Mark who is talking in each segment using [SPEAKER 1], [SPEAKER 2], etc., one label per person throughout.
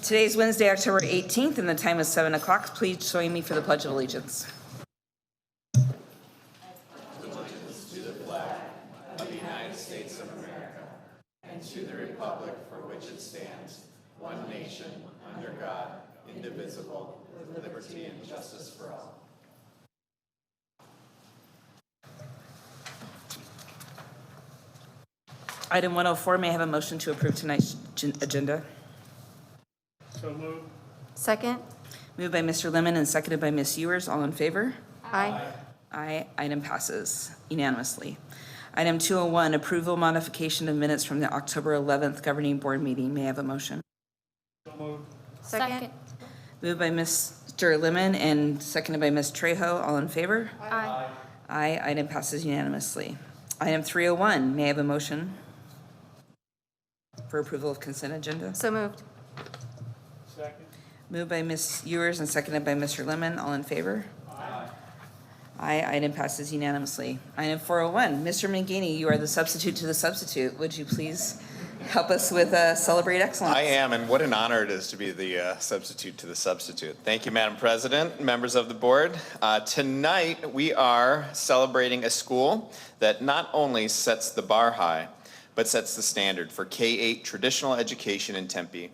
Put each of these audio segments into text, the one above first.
[SPEAKER 1] Today is Wednesday, October 18th, and the time is 7 o'clock. Please join me for the Pledge of Allegiance. Item 104, may I have a motion to approve tonight's agenda?
[SPEAKER 2] So moved.
[SPEAKER 3] Second.
[SPEAKER 1] Moved by Mr. Lemon and seconded by Ms. Ewers. All in favor?
[SPEAKER 3] Aye.
[SPEAKER 1] Aye. Item passes unanimously. Item 201, approval modification of minutes from the October 11th governing board meeting. May I have a motion?
[SPEAKER 2] So moved.
[SPEAKER 3] Second.
[SPEAKER 1] Moved by Mr. Lemon and seconded by Ms. Trejo. All in favor?
[SPEAKER 3] Aye.
[SPEAKER 1] Aye. Item passes unanimously. Item 301, may I have a motion for approval of consent agenda?
[SPEAKER 3] So moved.
[SPEAKER 2] Second.
[SPEAKER 1] Moved by Ms. Ewers and seconded by Mr. Lemon. All in favor?
[SPEAKER 2] Aye.
[SPEAKER 1] Aye. Item passes unanimously. Item 401, Mr. Mangini, you are the substitute to the substitute. Would you please help us with Celebrate Excellence?
[SPEAKER 4] I am, and what an honor it is to be the substitute to the substitute. Thank you, Madam President, members of the board. Tonight, we are celebrating a school that not only sets the bar high, but sets the standard for K-8 traditional education in Tempe.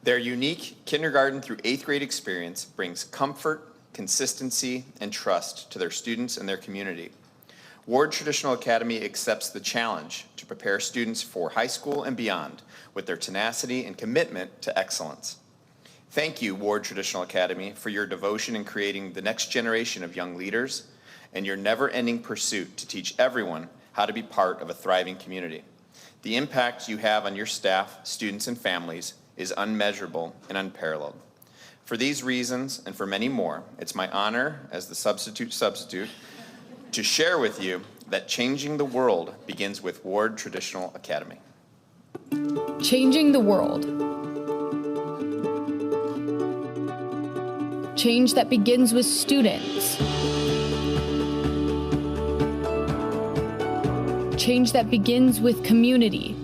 [SPEAKER 4] Their unique kindergarten through 8th grade experience brings comfort, consistency, and trust to their students and their community. Ward Traditional Academy accepts the challenge to prepare students for high school and beyond with their tenacity and commitment to excellence. Thank you, Ward Traditional Academy, for your devotion in creating the next generation of young leaders and your never-ending pursuit to teach everyone how to be part of a thriving community. The impact you have on your staff, students, and families is unmeasurable and unparalleled. For these reasons, and for many more, it's my honor as the substitute to share with you that changing the world begins with Ward Traditional Academy.
[SPEAKER 5] Changing the world. Change that begins with students. Change that begins with community.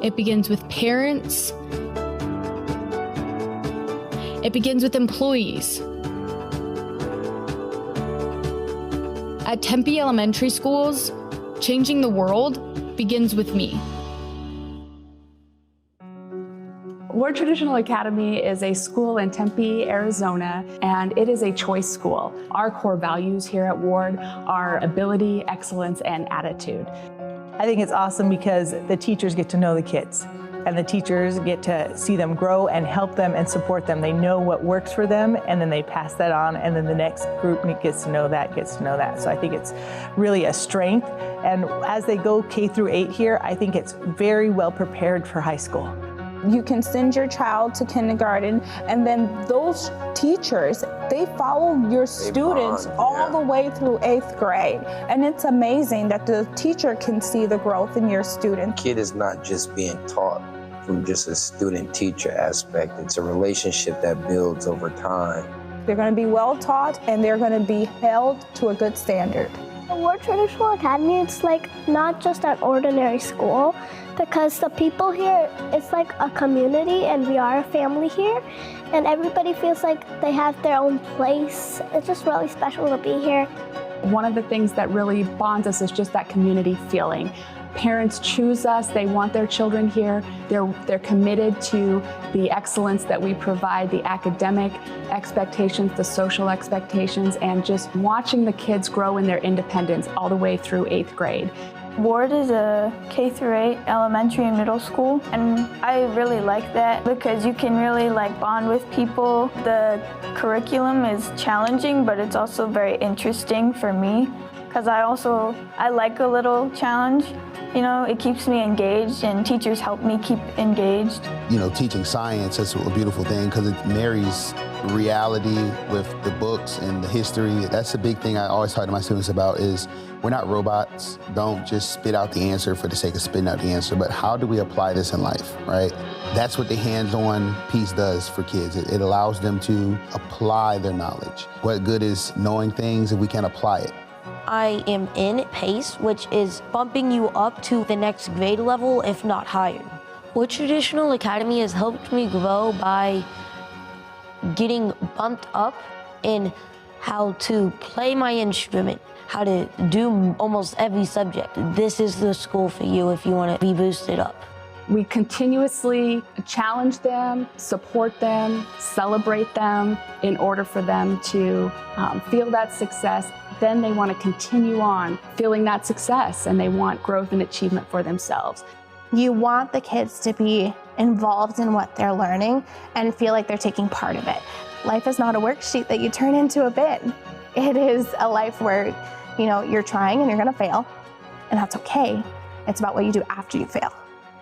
[SPEAKER 5] It begins with parents. It begins with employees. At Tempe Elementary Schools, changing the world begins with me.
[SPEAKER 6] Ward Traditional Academy is a school in Tempe, Arizona, and it is a choice school. Our core values here at Ward are ability, excellence, and attitude.
[SPEAKER 7] I think it's awesome because the teachers get to know the kids, and the teachers get to see them grow and help them and support them. They know what works for them, and then they pass that on, and then the next group gets to know that. So I think it's really a strength. And as they go K through 8 here, I think it's very well prepared for high school.
[SPEAKER 8] You can send your child to kindergarten, and then those teachers, they follow your students all the way through 8th grade. And it's amazing that the teacher can see the growth in your student.
[SPEAKER 9] Kid is not just being taught from just a student-teacher aspect. It's a relationship that builds over time.
[SPEAKER 8] They're going to be well taught, and they're going to be held to a good standard.
[SPEAKER 10] Ward Traditional Academy, it's like not just an ordinary school, because the people here, it's like a community, and we are a family here, and everybody feels like they have their own place. It's just really special to be here.
[SPEAKER 6] One of the things that really bonds us is just that community feeling. Parents choose us, they want their children here, they're committed to the excellence that we provide, the academic expectations, the social expectations, and just watching the kids grow in their independence all the way through 8th grade.
[SPEAKER 11] Ward is a K through 8 elementary and middle school, and I really like that because you can really bond with people. The curriculum is challenging, but it's also very interesting for me because I like a little challenge. You know, it keeps me engaged, and teachers help me keep engaged.
[SPEAKER 12] You know, teaching science is a beautiful thing because it marries reality with the books and the history. That's a big thing I always talk to my students about is we're not robots. Don't just spit out the answer for the sake of spitting out the answer, but how do we apply this in life, right? That's what the hands-on piece does for kids. It allows them to apply their knowledge. What good is knowing things if we can't apply it?
[SPEAKER 3] I am in PACE, which is bumping you up to the next grade level, if not higher. Ward Traditional Academy has helped me grow by getting bumped up in how to play my instrument, how to do almost every subject. This is the school for you if you want to be boosted up.
[SPEAKER 6] We continuously challenge them, support them, celebrate them in order for them to feel that success. Then they want to continue on feeling that success and they want growth and achievement for themselves.
[SPEAKER 13] You want the kids to be involved in what they're learning and feel like they're taking part of it. Life is not a worksheet that you turn into a bin. It is a life where, you're trying and you're gonna fail, and that's okay. It's about what you do after you fail.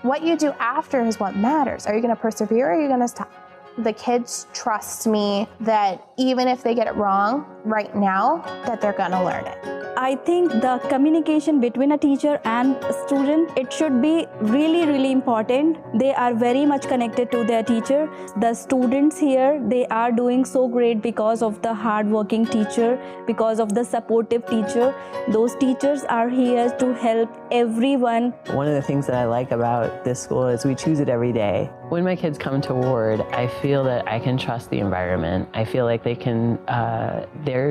[SPEAKER 13] What you do after is what matters. Are you gonna persevere or are you gonna stop? The kids trust me that even if they get it wrong right now, that they're gonna learn it.
[SPEAKER 14] I think the communication between a teacher and a student, it should be really, really important. They are very much connected to their teacher. The students here, they are doing so great because of the hardworking teacher, because of the supportive teacher. Those teachers are here to help everyone.
[SPEAKER 15] One of the things that I like about this school is we choose it every day. When my kids come to Ward, I feel that I can trust the environment. I feel like they're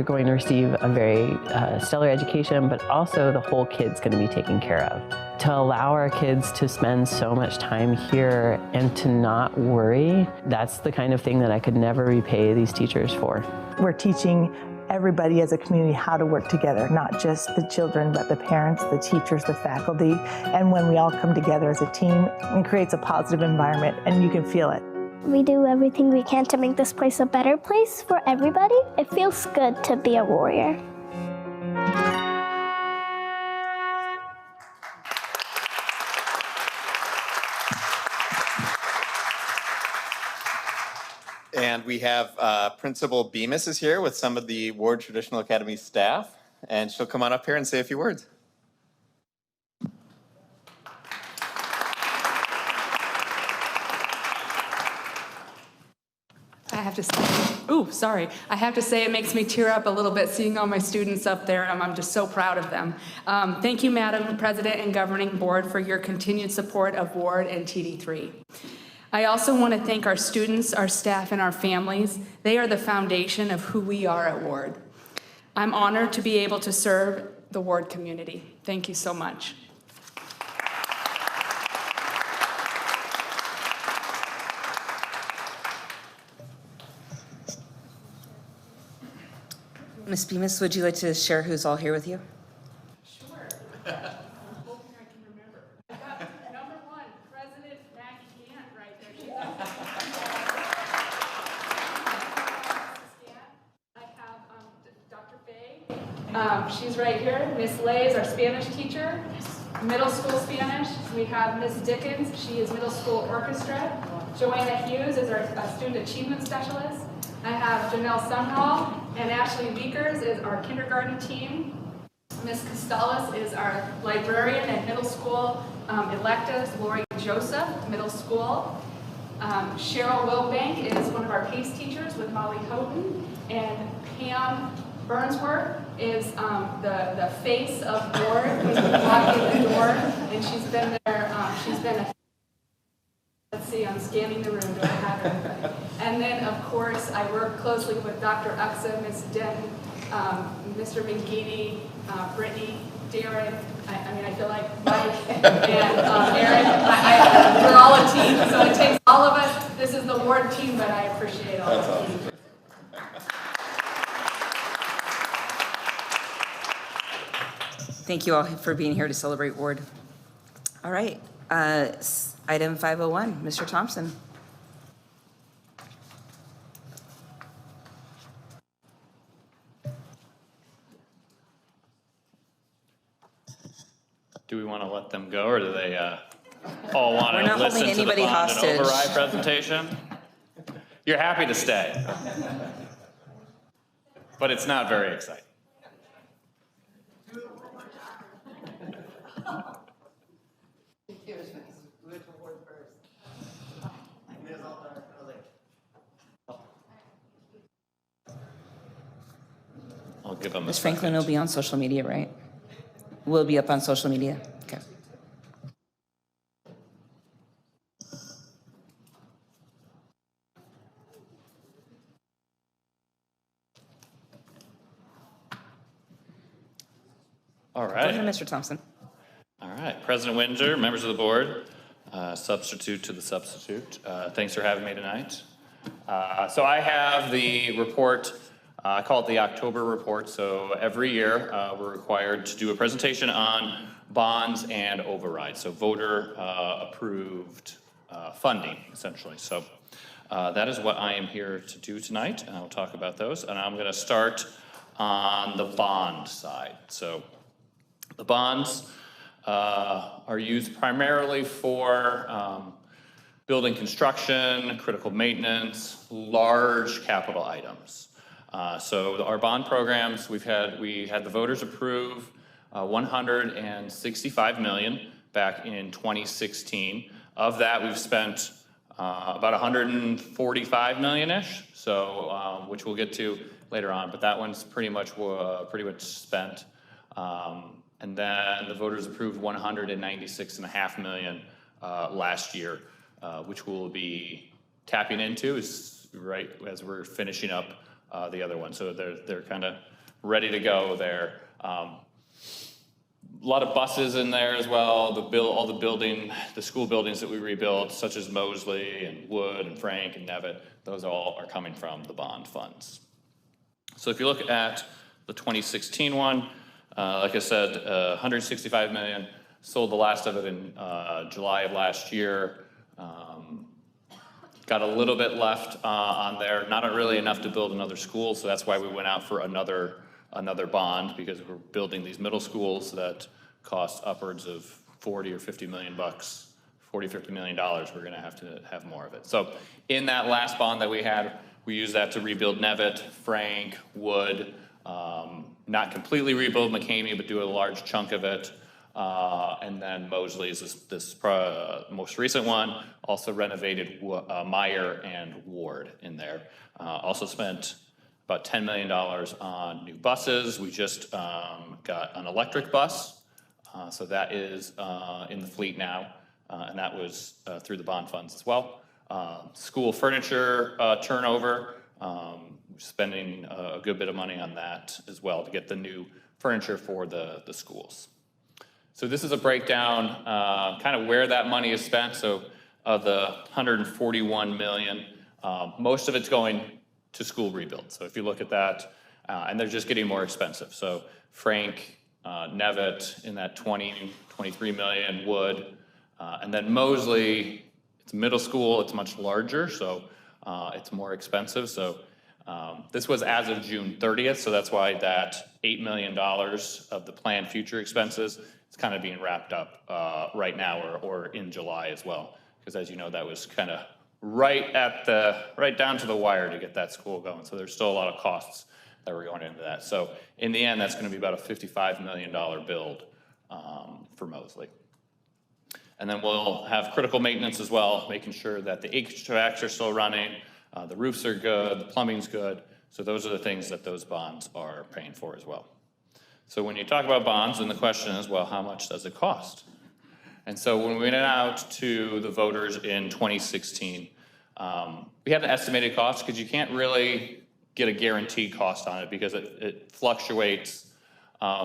[SPEAKER 15] going to receive a very stellar education, but also the whole kid's going to be taken care of. To allow our kids to spend so much time here and to not worry, that's the kind of thing that I could never repay these teachers for.
[SPEAKER 7] We're teaching everybody as a community how to work together, not just the children, but the parents, the teachers, the faculty. And when we all come together as a team, it creates a positive environment and you can feel it.
[SPEAKER 10] We do everything we can to make this place a better place for everybody. It feels good to be a warrior.
[SPEAKER 4] And we have Principal Bemis is here with some of the Ward Traditional Academy staff, and she'll come on up here and say a few words.
[SPEAKER 16] I have to say it makes me tear up a little bit seeing all my students up there. I'm just so proud of them. Thank you, Madam President and Governing Board, for your continued support of Ward and TD3. I also want to thank our students, our staff, and our families. They are the foundation of who we are at Ward. I'm honored to be able to serve the Ward community. Thank you so much.
[SPEAKER 1] Ms. Bemis, would you like to share who's all here with you?
[SPEAKER 16] Sure. I'm hoping I can remember. I got number one, President Maggie Gant right there. She's up there. I have Dr. Faye. She's right here. Miss Lay is our Spanish teacher. Middle school Spanish. We have Miss Dickens. She is middle school orchestra. Joanna Hughes is our student achievement specialist. I have Janelle Sunhall and Ashley Weekers is our kindergarten team. Miss Costellas is our librarian and middle school electives. Lori Joseph, middle school. Cheryl Wilbank is one of our PACE teachers with Molly Houghton. And Pam Burnsworth is the face of Ward. When you walk in the door, and she's been there. She's been a Let's see, I'm scanning the room, do I have everybody? And then, of course, I work closely with Dr. Uxa, Ms. Denton, Mr. McGeady, Brittany, Darren. I feel like Mike and Aaron. We're all a team, so it takes all of us. This is the Ward team, but I appreciate all of you.
[SPEAKER 1] Thank you all for being here to celebrate Ward. All right. Item 501, Mr. Thompson.
[SPEAKER 17] Do we want to let them go, or do they all want to listen to the bond
[SPEAKER 1] hostage.
[SPEAKER 17] and override presentation? You're happy to stay, but it's not very exciting. give them a
[SPEAKER 1] Ms. Franklin will
[SPEAKER 17] second.
[SPEAKER 1] be on social media, right? Will be up on social media. Okay.
[SPEAKER 17] All
[SPEAKER 1] Go ahead,
[SPEAKER 17] right.
[SPEAKER 1] Mr. Thompson.
[SPEAKER 17] All right. President Winger, members of the board, substitute to the substitute. Thanks for having me tonight. So I have the report, I call it the October report. So every year we're required to do a presentation on bonds and overrides. So voter approved funding, essentially. So that is what I am here to do tonight, and I'll talk about those. And I'm going to start on the bond side. So the bonds are used primarily for building construction, critical maintenance, large capital items. So our bond programs, we had the voters approve 165 million back in 2016. Of that, we've spent about 145 million-ish, so which we'll get to later on. But that one's pretty much spent. And then the voters approved 196.5 million last year, which we'll be tapping into is right as we're finishing up the other one. So they're kind of ready to go there. A lot of buses in there as well. All the school buildings that we rebuilt, such as Mosley and Wood and Frank and Nevitt, those all are coming from the bond funds. So if you look at the 2016 one, like I said, 165 million, sold the last of it in July of last year. Got a little bit left on there, not really enough to build another school, so that's why we went out for another bond, because we're building these middle schools that cost upwards of 40 or 50 million bucks, $50 million, we're gonna have to have more of it. So in that last bond that we had, we used that to rebuild Nevitt, Frank, Wood, not completely rebuild McCamey, but do a large chunk of it. And then Mosley is this most recent one, also renovated Meyer and Ward in there. Also spent about $10 million on new buses. We just got an electric bus, so that is in the fleet now, and that was through the bond funds as well. School furniture turnover, spending a good bit of money on that as well to get the new furniture for the schools. So this is a breakdown, kind of where that money is spent. So of the 141 million, most of it's going to school rebuild. So if you look at that, and they're just getting more expensive. So Frank, Nevitt in that 23 million, Wood, and then Mosley, it's middle school, it's much larger, so it's more expensive. So this was as of June 30th, so that's why that $8 million of the planned future expenses is kind of being wrapped up right now or in July as well. Because as you know, that was kind of right down to the wire to get that school going. So there's still a lot of costs that were going into that. So in the end, that's going to be about a $55 million build for Mosley. And then we'll have critical maintenance as well, making sure that the HVACs are still running, the roofs are good, the plumbing's good. So those are the things that those bonds are paying for as well. So when you talk about bonds, then the question is, well, how much does it cost? And so when we went out to the voters in 2016, we had an estimated cost because you can't really get a guaranteed cost on it because it fluctuates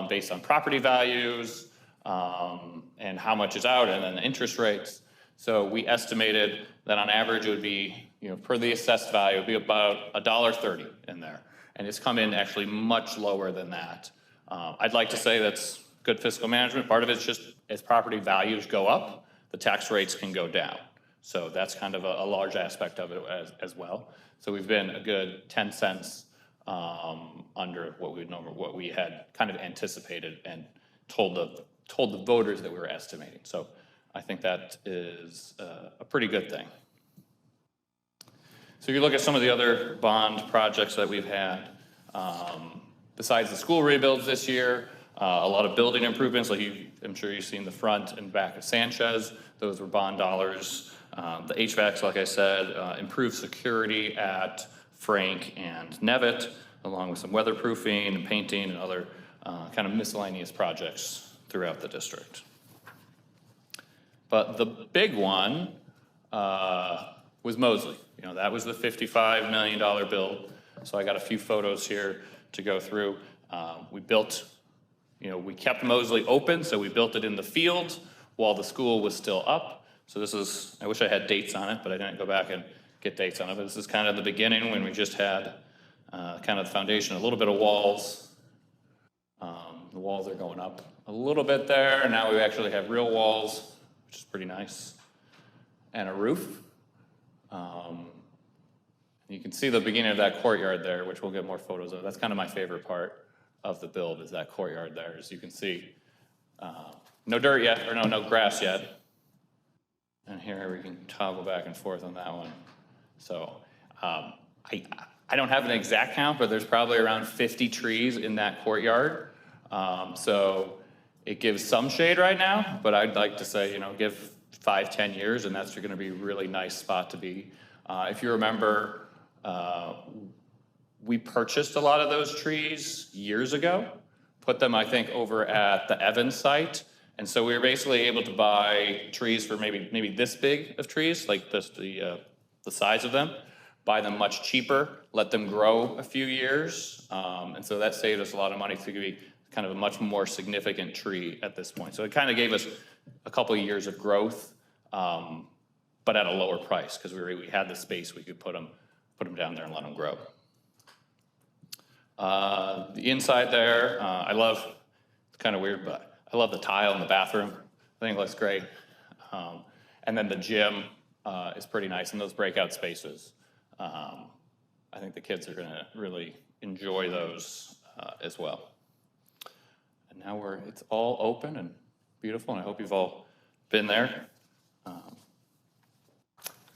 [SPEAKER 17] based on property values and how much is out and then the interest rates. So we estimated that on average it would be, per the assessed value, it would be about $1.30 in there. And it's come in actually much lower than that. I'd like to say that's good fiscal management. Part of it's just as property values go up, the tax rates can go down. So that's kind of a large aspect of it as well. So we've been a good 10 cents under what we had kind of anticipated and told the voters that we were estimating. So I think that is a pretty good thing. So if you look at some of the other bond projects that we've had, besides the school rebuilds this year, a lot of building improvements, like I'm sure you've seen the front and back of Sanchez. Those were bond dollars. The HVACs, like I said, improved security at Frank and Nevitt. along with some weatherproofing and painting and other kind of miscellaneous projects throughout the district. But the big one was Mosley. You know, that was the $55 million build. So I got a few photos here to go through. We built, you know, we kept Mosley open, so we built it in the field while the school was still up. So this is, I wish I had dates on it, but I didn't go back and get dates on it. But this is kind of the beginning when we just had kind of the foundation, a little bit of walls. The walls are going up a little bit there, and now we actually have real walls, which is pretty nice, and a roof. You can see the beginning of that courtyard there, which we'll get more photos of. That's kind of my favorite part of the build, is that courtyard there. As you can see, no dirt yet, or no grass yet. And here we can toggle back and forth on that one. So I don't have an exact count, but there's probably around 50 trees in that courtyard. So it gives some shade right now, but I'd like to say, you know, give 5-10 years, and that's going to be a really nice spot to be. If you remember, we purchased a lot of those trees years ago, put them, I think, over at the Evans site. And so we were basically able to buy trees for maybe this big of trees, like this, the size of them, buy them much cheaper, let them grow a few years. And so that saved us a lot of money to be kind of a much more significant tree at this point. So it kind of gave us a couple of years of growth, but at a lower price, because we had the space, we could put them down there and let them grow. The inside there, I love, it's kind of weird, but I love the tile in the bathroom. I think it looks great. And then the gym is pretty nice, and those breakout spaces. I think the kids are gonna really enjoy those as well. And now it's all open and beautiful, and I hope you've all been there.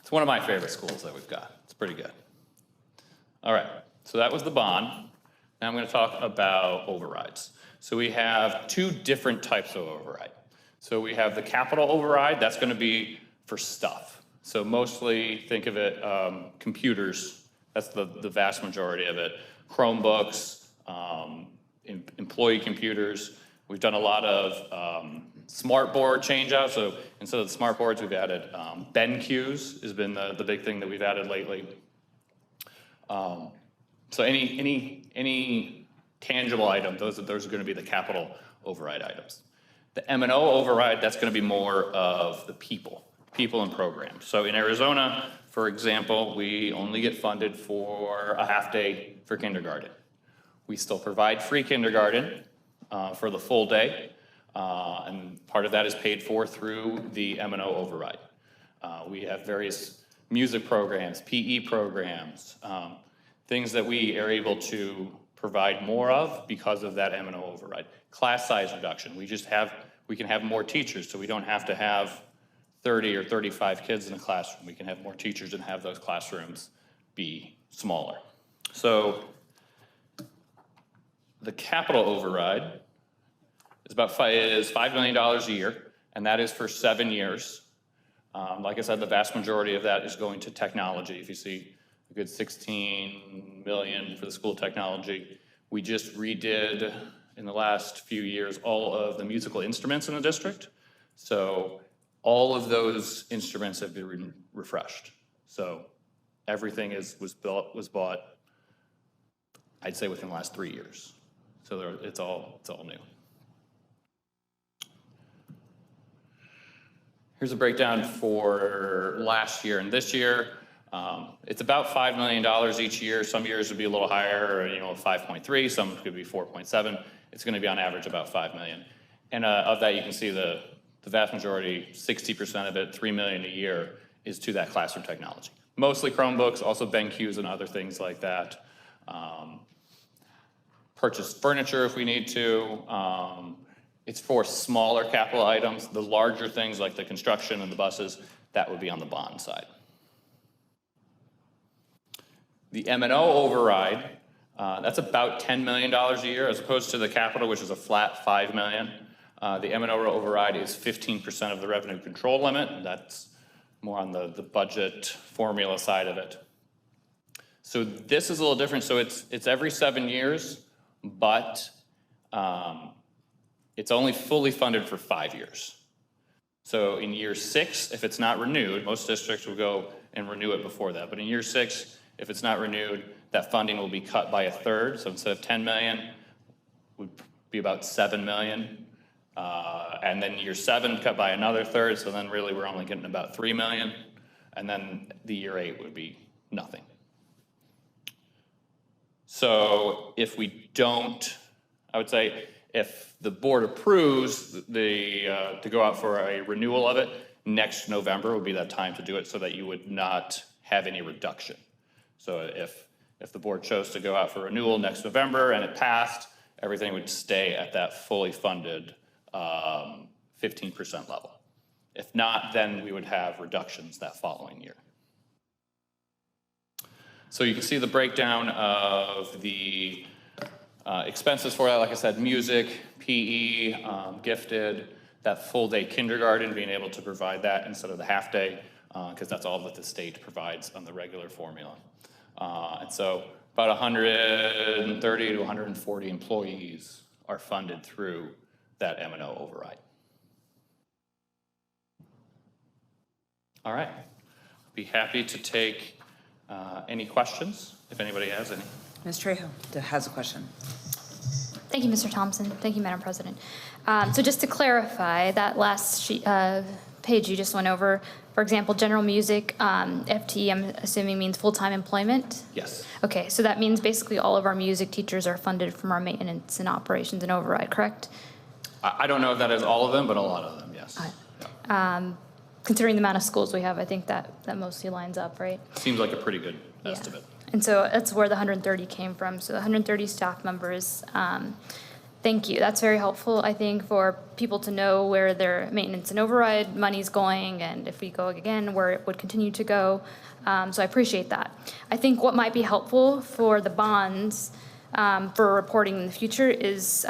[SPEAKER 17] It's one of my favorite schools that we've got. It's pretty good. All right, so that was the bond. Now I'm going to talk about overrides. So we have two different types of override. So we have the capital override. That's going to be for stuff. So mostly think of it, computers. That's the vast majority of it. Chromebooks, employee computers. We've done a lot of smart board change out. So instead of the smart boards, we've added BenQs has been the big thing that we've added lately. So any tangible item, those are going to be the capital override items. The M&O override, that's going to be more of the people and programs. So in Arizona, for example, we only get funded for a half day for kindergarten. We still provide free kindergarten for the full day, and part of that is paid for through the M&O override. We have various music programs, PE programs, things that we are able to provide more of because of that M&O override. Class size reduction, we can have more teachers, so we don't have to have 30 or 35 kids in a classroom. We can have more teachers and have those classrooms be smaller. So the capital override is $5 million a year, and that is for 7 years. Like I said, the vast majority of that is going to technology. If you see a good 16 million for the school technology. We just redid in the last few years all of the musical instruments in the district. So all of those instruments have been refreshed. So everything was bought, I'd say within the last 3 years. So it's all new. Here's a breakdown for last year and this year. It's about $5 million each year. Some years would be a little higher, 5.3, some could be 4.7. It's gonna be on average about $5 million. And of that, you can see the vast majority, 60% of it, $3 million a year, is to that classroom technology. Mostly Chromebooks, also BenQs and other things like that. Purchase furniture if we need to. It's for smaller capital items. The larger things like the construction and the buses, that would be on the bond side. The M&O override, that's about $10 million a year as opposed to the capital, which is a flat $5 million. The M&O override is 15% of the revenue control limit. And that's more on the budget formula side of it. So this is a little different. So it's every 7 years, but it's only fully funded for 5 years. So in year 6, if it's not renewed, most districts will go and renew it before that. But in year 6, if it's not renewed, that funding will be cut by 1/3. So instead of 10 million, would be about 7 million. And then year 7 cut by another 1/3. So then really we're only getting about 3 million. And then the year 8 would be nothing. So if we don't, I would say if the board approves to go out for a renewal of it, next November would be that time to do it so that you would not have any reduction. So if the board chose to go out for renewal next November and it passed, everything would stay at that fully funded 15% level. If not, then we would have reductions that following year. So you can see the breakdown of the expenses for that. Like I said, music, PE, gifted, that full day kindergarten, being able to provide that instead of the half day, because that's all that the state provides on the regular formula. And so about 130 to 140 employees are funded through that M&O override. All right, be happy to take any questions, if anybody has any.
[SPEAKER 1] Ms. Trejo has a question.
[SPEAKER 18] Thank you, Mr. Thompson. Thank you, Madam President. So just to clarify, that last page you just went over, for example, general music, FTE, I'm assuming means full-time employment?
[SPEAKER 17] Yes.
[SPEAKER 18] Okay, so that means basically all of our music teachers are funded from our maintenance and operations and override, correct?
[SPEAKER 17] I don't know if that is all of them, but a lot of them, yes.
[SPEAKER 18] Considering the amount of schools we have, I think that mostly lines up, right?
[SPEAKER 17] Seems like a pretty good estimate.
[SPEAKER 18] And so that's where the 130 came from. So the 130 staff members, thank you. That's very helpful, I think, for people to know where their maintenance and override money's going, and if we go again, where it would continue to go. So I appreciate that. I think what might be helpful for the bonds for reporting in the future is,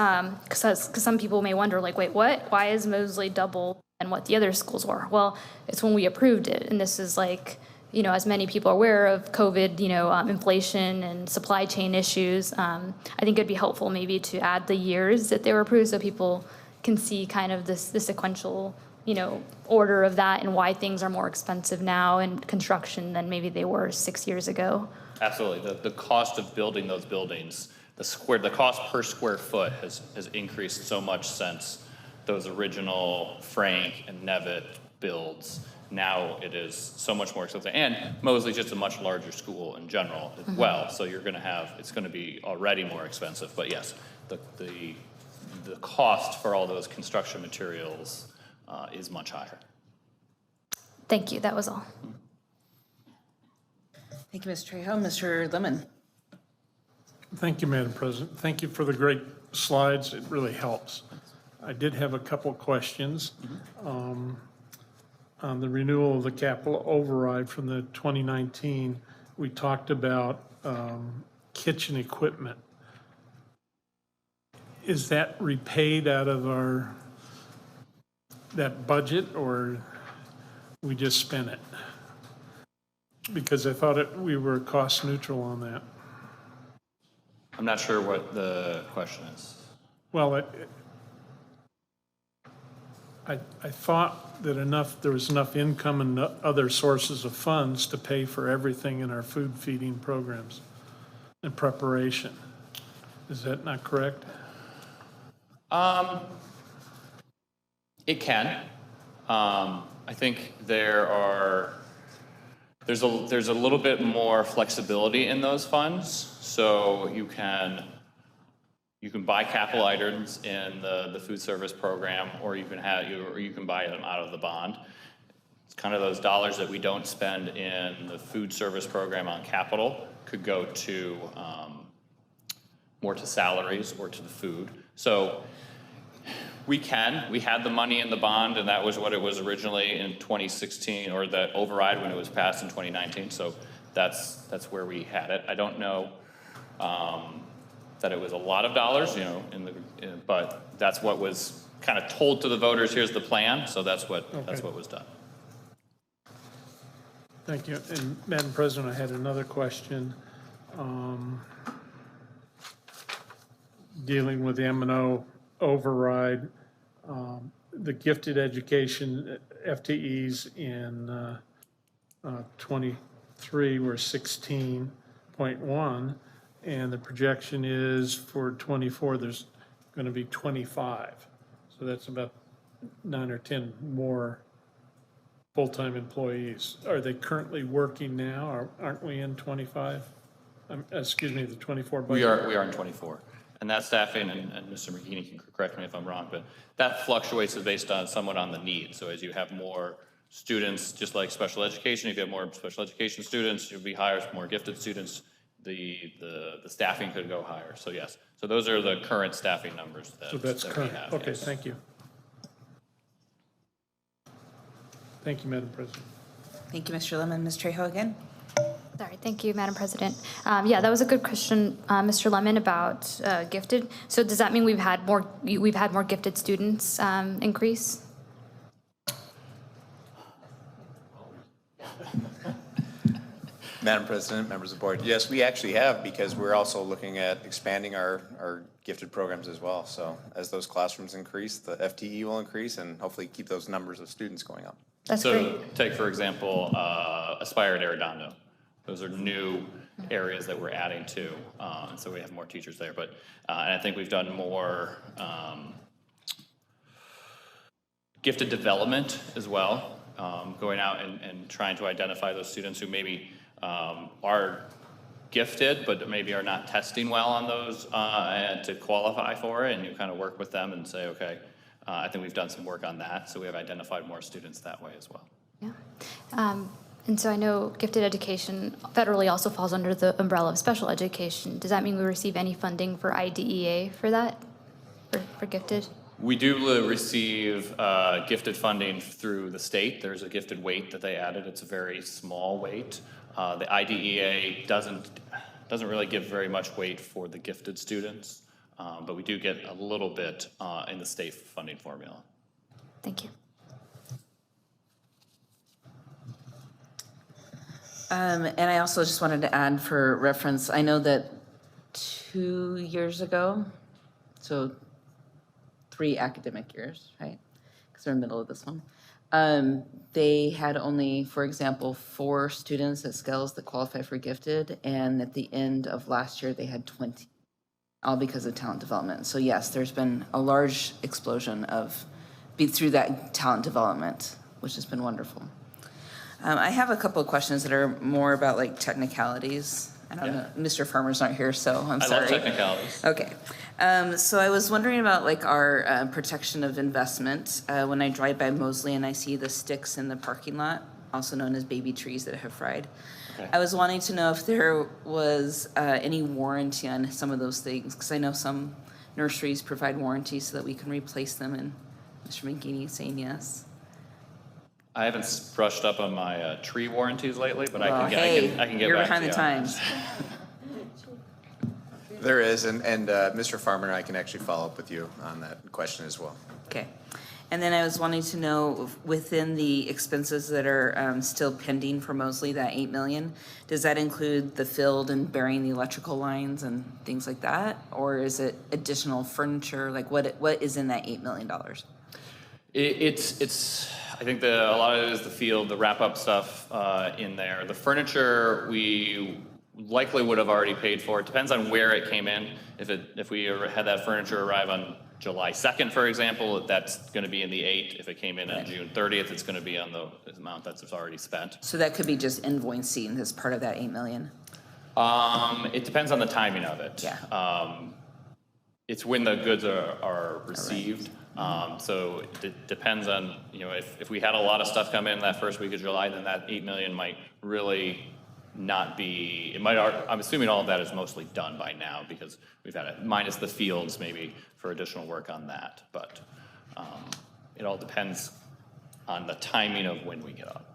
[SPEAKER 18] because some people may wonder, like, wait, what? Why is Mosley double than what the other schools were? Well, it's when we approved it, and this is like, you know, as many people are aware of COVID, you know, inflation and supply chain issues. I think it'd be helpful maybe to add the years that they were approved so people can see kind of the sequential, you know, order of that and why things are more expensive now in construction than maybe they were 6 years ago.
[SPEAKER 17] Absolutely. The cost of building those buildings, the cost per square foot has increased so much since those original Frank and Nevitt builds. Now it is so much more expensive, and Mosley's just a much larger school in general as well. So you're going to have, it's going to be already more expensive. But yes, the cost for all those construction materials is much higher.
[SPEAKER 18] Thank you. That was all.
[SPEAKER 1] Thank you, Ms. Trejo. Mr. Lemon.
[SPEAKER 2] Thank you, Madam President. Thank you for the great slides. It really helps. I did have a couple questions. On the renewal of the capital override from the 2019, we talked about kitchen equipment. Is that repaid out of that budget, or we just spent it? Because I thought we were cost neutral on that.
[SPEAKER 17] I'm not sure what the question is.
[SPEAKER 2] Well, I thought that there was enough income and other sources of funds to pay for everything in our food feeding programs and preparation. Is that not correct?
[SPEAKER 17] It can. I think there's a little bit more flexibility in those funds. So you can buy capital items in the food service program, or you can buy them out of the bond. It's kind of those dollars that we don't spend in the food service program on capital could go to more to salaries or to the food. So we had the money in the bond, and that was what it was originally in 2016, or the override when it was passed in 2019. So that's where we had it. I don't know that it was a lot of dollars, you know, but that's what was kind of told to the voters. Here's the plan, so that's what was done.
[SPEAKER 2] Thank you. And Madam President, I had another question. dealing with the M&O override, the gifted education FTEs in 23 were 16.1, and the projection is for 24, there's going to be 25. So that's about 9 or 10 more full-time employees. Are they currently working now, or aren't we in 25? Excuse me, the 24 budget?
[SPEAKER 17] We are in 24. And that staffing, and Mr. McGinney can correct me if I'm wrong, but that fluctuates based on somewhat on the need. So as you have more students, just like special education, if you have more special education students, you'll be higher, more gifted students, the staffing could go higher. So yes, so those are the current staffing numbers
[SPEAKER 2] So that's
[SPEAKER 17] that
[SPEAKER 2] current.
[SPEAKER 17] we have.
[SPEAKER 2] Okay,
[SPEAKER 17] yes.
[SPEAKER 2] thank you. Thank you, Madam President.
[SPEAKER 1] Thank you, Mr. Lemon. Ms. Trejo again?
[SPEAKER 18] Sorry, thank you, Madam President. Yeah, that was a good question, Mr. Lemon, about gifted. So does that mean we've had more gifted students increase?
[SPEAKER 4] Madam President, members of the board, yes, we actually have, because we're also looking at expanding our gifted programs as well. So as those classrooms increase, the FTE will increase and hopefully keep those numbers of students going up.
[SPEAKER 18] That's
[SPEAKER 17] so
[SPEAKER 18] great.
[SPEAKER 17] Take, for example, Aspire at Arredondo. Those are new areas that we're adding to, and so we have more teachers there. But and I think we've done more gifted development as well, going out and trying to identify those students who maybe are gifted, but maybe are not testing well on those and to qualify for it, and you kind of work with them and say, okay, I think we've done some work on that, so we have identified more students that way as well.
[SPEAKER 18] Yeah. And so I know gifted education federally also falls under the umbrella of special education. Does that mean we receive any funding for IDEA for that, for gifted?
[SPEAKER 17] We do receive gifted funding through the state. There's a gifted weight that they added. It's a very small weight. The IDEA doesn't really give very much weight for the gifted students, but we do get a little bit in the state funding formula.
[SPEAKER 18] Thank you.
[SPEAKER 1] And I also just wanted to add for reference, I know that 2 years ago, so 3 academic years, right? Because we're in the middle of this one. They had only, for example, 4 students at Scales that qualify for gifted, and at the end of last year, they had 20, all because of talent development. So yes, there's been a large explosion through that talent development, which has been wonderful. I have a couple of questions that are more about like technicalities. I don't know, Mr. Farmer's not here, so I'm sorry.
[SPEAKER 17] I love technicalities.
[SPEAKER 1] Okay. So I was wondering about like our protection of investment. When I drive by Mosley and I see the sticks in the parking lot, also known as baby trees that have fried. Okay. I was wanting to know if there was any warranty on some of those things, because I know some nurseries provide warranties so that we can replace them, and Mr. McGinney is saying yes.
[SPEAKER 17] I haven't brushed up on my tree warranties lately, but
[SPEAKER 1] Well,
[SPEAKER 17] I can get back to you.
[SPEAKER 1] You're behind the times.
[SPEAKER 4] There is, and Mr. Farmer and I can actually follow up with you on that question as well.
[SPEAKER 1] Okay. And then I was wanting to know, within the expenses that are still pending for Mosley, that $8 million, does that include the field and burying the electrical lines and things like that? Or is it additional furniture? Like what is in that $8 million?
[SPEAKER 17] It's. I think a lot of it is the field, the wrap-up stuff in there. The furniture we likely would have already paid for. It depends on where it came in. If we had that furniture arrive on July 2nd, for example, that's going to be in the 8. If it came in on June 30th, it's going to be on the amount that's already spent.
[SPEAKER 1] So that could be just invoicing as part of that $8 million?
[SPEAKER 17] It depends on the timing of it.
[SPEAKER 1] Yeah.
[SPEAKER 17] It's when the goods are received. So it depends on, if we had a lot of stuff come in that first week of July, then that $8 million might really not be, I'm assuming all of that is mostly done by now, because we've had it, minus the fields maybe for additional work on that. But it all depends on the timing of when we get up.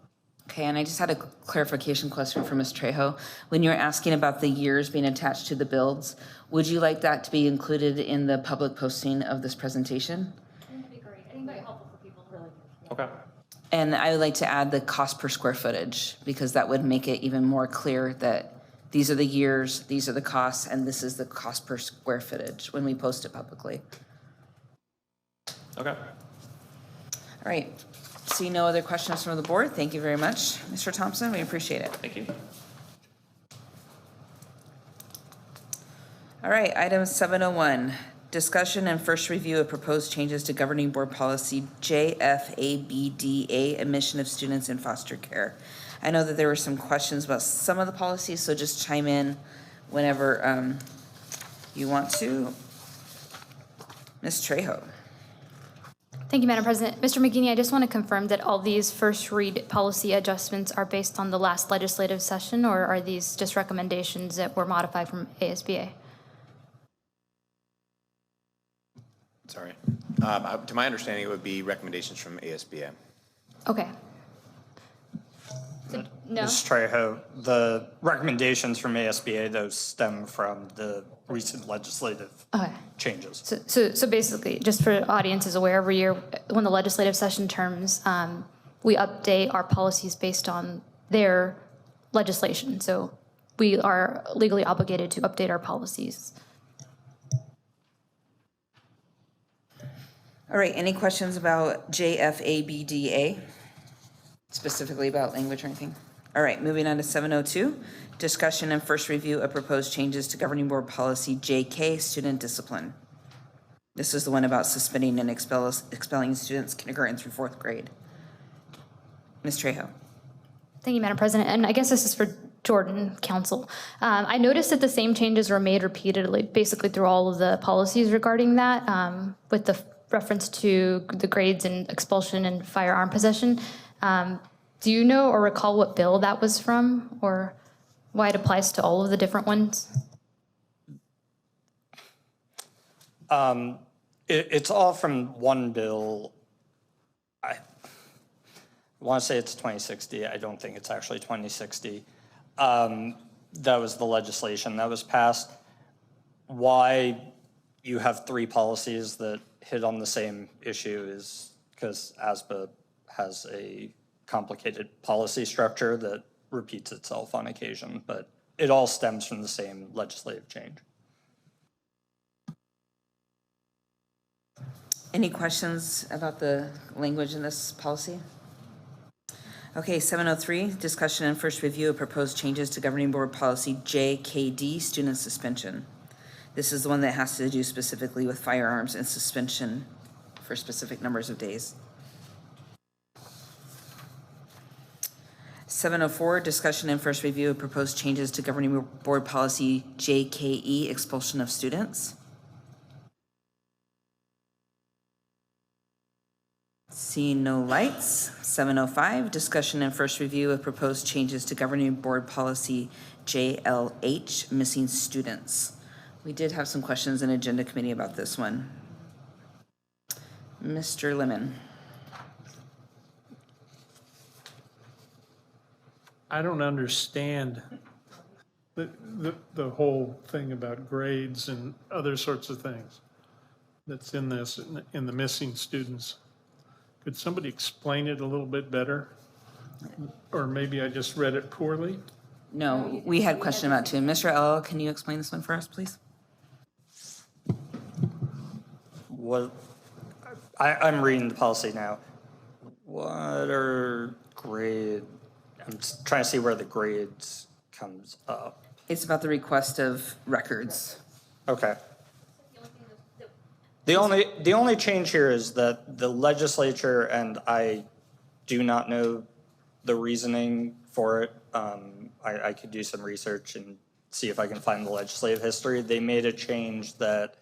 [SPEAKER 1] Okay, and I just had a clarification question for Ms. Trejo. When you're asking about the years being attached to the builds, would you like that to be included in the public posting of this presentation?
[SPEAKER 18] That'd be great. I think that'd be helpful for people. Really.
[SPEAKER 17] Okay.
[SPEAKER 1] And I would like to add the cost per square footage, because that would make it even more clear that these are the years, these are the costs, and this is the cost per square footage when we post it publicly.
[SPEAKER 17] Okay.
[SPEAKER 1] All right. See no other questions from the board. Thank you very much, Mr. Thompson. We appreciate it.
[SPEAKER 17] Thank you.
[SPEAKER 1] All right, item 701, discussion and first review of proposed changes to governing board policy JFABDA, admission of students in foster care. I know that there were some questions about some of the policies, so just chime in whenever you want to. Ms. Trejo.
[SPEAKER 18] Thank you, Madam President. Mr. McGinney, I just want to confirm that all these first read policy adjustments are based on the last legislative session, or are these just recommendations that were modified from ASBA?
[SPEAKER 4] Sorry. To my understanding, it would be recommendations from ASBA.
[SPEAKER 18] Okay. So, no?
[SPEAKER 19] Ms. Trejo, the recommendations from ASBA, those stem from the recent legislative changes.
[SPEAKER 18] So basically, just for audiences aware, every year when the legislative session terms, we update our policies based on their legislation. So we are legally obligated to update our policies.
[SPEAKER 1] All right, any questions about JFABDA? Specifically about language or anything? All right, moving on to 702, discussion and first review of proposed changes to governing board policy JK, student discipline. This is the one about suspending and expelling students kindergarten through 4th grade. Ms. Trejo.
[SPEAKER 18] Thank you, Madam President. And I guess this is for Jordan, council. I noticed that the same changes were made repeatedly, basically through all of the policies regarding that, with the reference to the grades and expulsion and firearm possession. Do you know or recall what bill that was from, or why it applies to all of the different ones?
[SPEAKER 19] It's all from one bill. I want to say it's 2060. I don't think it's actually 2060. That was the legislation that was passed. Why you have 3 policies that hit on the same issue is because ASBA has a complicated policy structure that repeats itself on occasion, but it all stems from the same legislative change.
[SPEAKER 1] Any questions about the language in this policy? Okay, 703, discussion and first review of proposed changes to governing board policy JKD, student suspension. This is the one that has to do specifically with firearms and suspension for specific numbers of days. 704, discussion and first review of proposed changes to governing board policy JKE, expulsion of students. Seeing no lights. 705, discussion and first review of proposed changes to governing board policy JLH, missing students. We did have some questions in agenda committee about this one. Mr. Lemon.
[SPEAKER 2] I don't understand the whole thing about grades and other sorts of things that's in this, in the missing students. Could somebody explain it a little bit better? Or maybe I just read it poorly?
[SPEAKER 1] No, we had a question about it too. Mr. L, can you explain this one for us, please?
[SPEAKER 19] What, I'm reading the policy now. What are grade, I'm just trying to see where the grades comes up.
[SPEAKER 1] It's about the request of records.
[SPEAKER 19] Okay. The only change here is that the legislature, and I do not know the reasoning for it. I could do some research and see if I can find the legislative history. They made a change that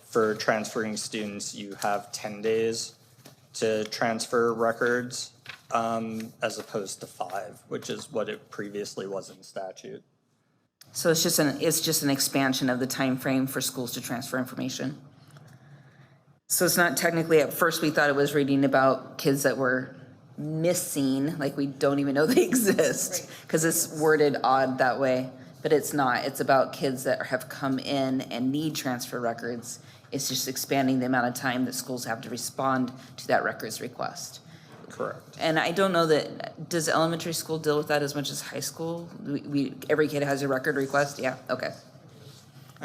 [SPEAKER 19] for transferring students, you have 10 days to transfer records as opposed to 5, which is what it previously was in statute.
[SPEAKER 1] So it's just an expansion of the time frame for schools to transfer information. So it's not technically, at first we thought it was reading about kids that were missing, like we don't even know they exist, because it's worded odd that way, but it's not. It's about kids that have come in and need transfer records. It's just expanding the amount of time that schools have to respond to that records request.
[SPEAKER 19] Correct.
[SPEAKER 1] And I don't know that, does elementary school deal with that as much as high school? Every kid has a record request? Yeah, okay.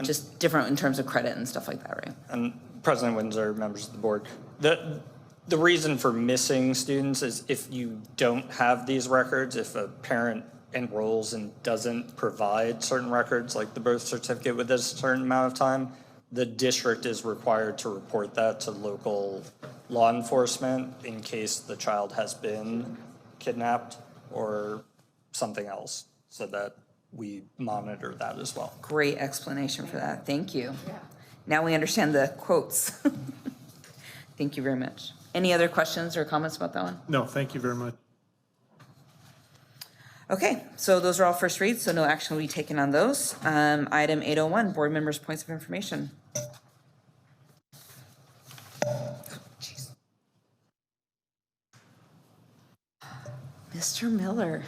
[SPEAKER 1] Just different in terms of credit and stuff like that, right?
[SPEAKER 19] And President Windsor, members of the board, the reason for missing students is if you don't have these records, if a parent enrolls and doesn't provide certain records, like the birth certificate with a certain amount of time, the district is required to report that to local law enforcement in case the child has been kidnapped or something else, so that we monitor that as well.
[SPEAKER 1] Great explanation for that. Thank you. Now we understand the quotes. Thank you very much. Any other questions or comments about that one?
[SPEAKER 2] No, thank you very much.
[SPEAKER 1] Okay, so those are all first reads, so no action will be taken on those. Item 801, board members' points of information. Mr. Miller.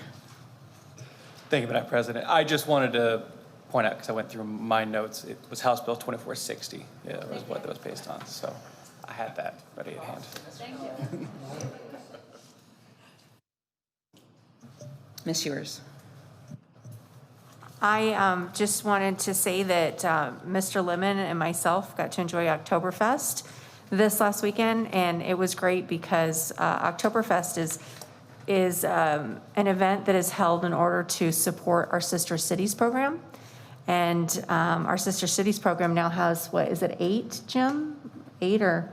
[SPEAKER 20] Thank you, Madam President. I just wanted to point out, because I went through my notes, it was House Bill 2460. Yeah, that was what that was based on. So I had that ready at hand.
[SPEAKER 1] Thank you. Ms. Ewers.
[SPEAKER 21] I just wanted to say that Mr. Lemon and myself got to enjoy Oktoberfest this last weekend, and it was great because Oktoberfest is an event that is held in order to support our Sister Cities program. And our Sister Cities program now has, what, is it 8, Jim? 8 or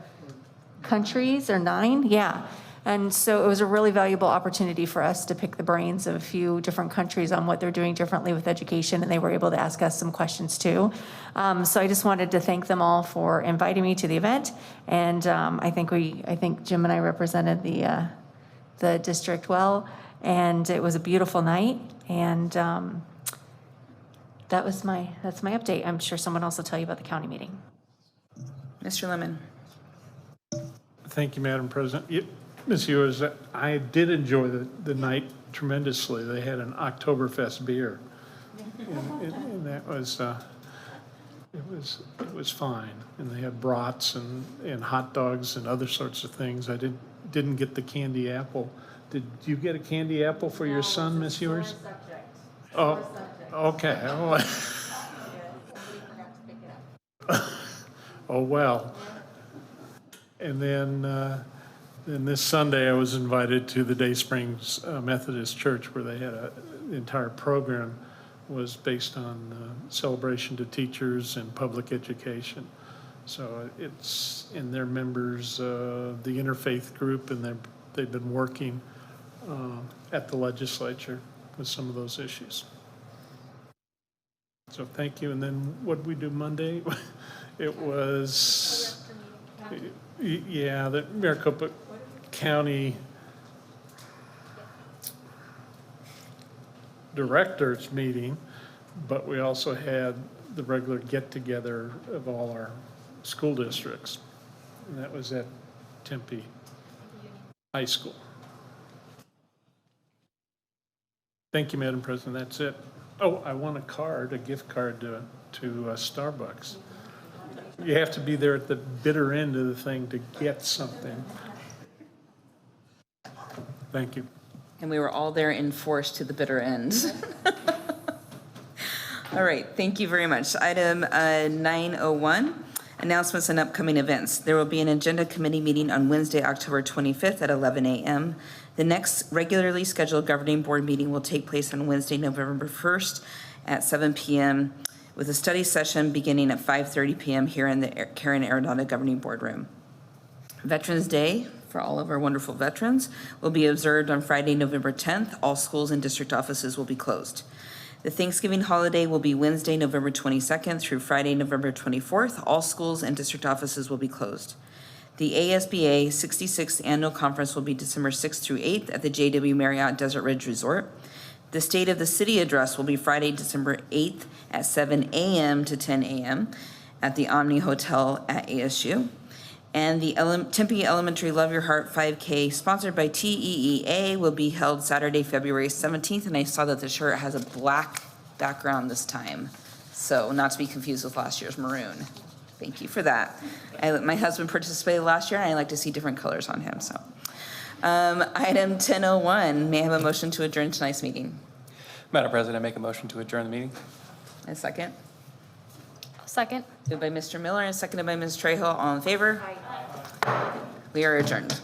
[SPEAKER 21] countries or 9? Yeah. And so it was a really valuable opportunity for us to pick the brains of a few different countries on what they're doing differently with education, and they were able to ask us some questions too. So I just wanted to thank them all for inviting me to the event, and I think Jim and I represented the district well, and it was a beautiful night, and that's my update. I'm sure someone else will tell you about the county meeting.
[SPEAKER 1] Mr. Lemon.
[SPEAKER 2] Thank you, Madam President. Ms. Ewers, I did enjoy the night tremendously. They had an Oktoberfest beer, and that was it was fine. And they had brats and hot dogs and other sorts of things. I didn't get the candy apple. Did you get a candy apple for your son, Ms. Ewers? Oh, okay. Oh well. And then this Sunday, I was invited to the Day Springs Methodist Church, where they had the entire program was based on celebration to teachers and public education. So it's in their members, the interfaith group, and they've been working at the legislature with some of those issues. So thank you. And then what did we do Monday? It was, yeah, the Maricopa County directors meeting, but we also had the regular get-together of all our school districts, and that was at Tempe High School. Thank you, Madam President. That's it. Oh, I want a gift card to Starbucks. You have to be there at the bitter end of the thing to get something. Thank you.
[SPEAKER 1] And we were all there in force to the bitter end. All right, thank you very much. Item 901, announcements and upcoming events. There will be an agenda committee meeting on Wednesday, October 25th at 11 a.m. The next regularly scheduled governing board meeting will take place on Wednesday, November 1st at 7 p.m. with a study session beginning at 5:30 p.m. here in the Karen Arenado Governing Board Room. Veterans Day, for all of our wonderful veterans, will be observed on Friday, November 10th. All schools and district offices will be closed. The Thanksgiving holiday will be Wednesday, November 22nd through Friday, November 24th. All schools and district offices will be closed. The ASBA 66th Annual Conference will be December 6th through 8th at the JW Marriott Desert Ridge Resort. The State of the City address will be Friday, December 8th at 7 a.m. to 10 a.m. at the Omni Hotel at ASU. And the Tempe Elementary Love Your Heart 5K, sponsored by TEEA, will be held Saturday, February 17th. And I saw that the shirt has a black background this time, so not to be confused with last year's maroon. Thank you for that. My husband participated last year, and I like to see different colors on him. So, Item 1001, may I have a motion to adjourn tonight's meeting?
[SPEAKER 20] Madam President, I make a motion to adjourn the meeting.
[SPEAKER 1] A second?
[SPEAKER 18] Second.
[SPEAKER 1] Moved by Mr. Miller and seconded by Ms. Trejo. All in favor? We are adjourned.